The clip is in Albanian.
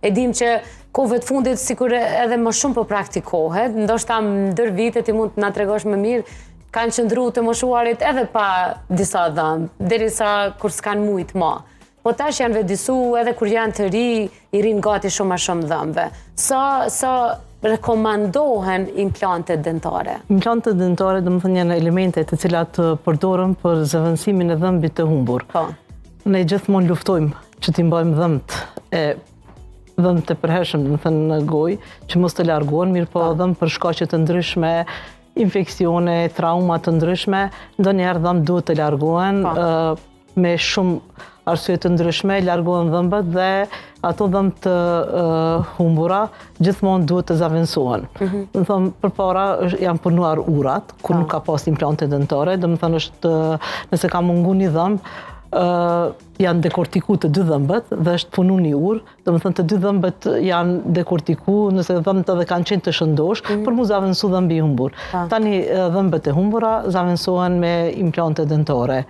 E dim që kohëve të fundit sikur edhe më shumë po praktikohet, ndoshta ndër vitet i mund të na tregosh më mirë, kanë qëndruar të moshuarit edhe pa disa dhëmb, derisa kur s'kan mujt më. Po tash janë vedisu edhe kur janë të ri, i rinë gati shumë a shumë dhëmbëve. Sa rekomandohen implantet dentare? Implantet dentare do të thënë janë elemente të cilat përdoren për zëvendësimin e dhëmbit të humbur. Po. Ne gjithmonë luftojmë që t'i mbajmë dhëmbët e përhershëm, do të thënë në gojë, që mos të largohen, mirë po dhëmbë për shkaqe të ndryshme, infeksione, trauma të ndryshme, ndonjëherë dhëmbët duhet të largohen me shumë arsye të ndryshme, largohen dhëmbët dhe ato dhëmbë të humbura gjithmonë duhet të zavendësohen. Do të thonë përpara janë punuar urat, kur nuk ka pas implante dentare, do të thonë është nëse ka mungu një dhëmbë, janë dekortiku të dy dhëmbët dhe është punu një urë, do të thënë të dy dhëmbët janë dekortiku nëse dhëmbët edhe kanë qenë të shëndosh, për mu zavendësu dhëmbi i humbur. Tani dhëmbët e humbura zavendësohen me implante dentare.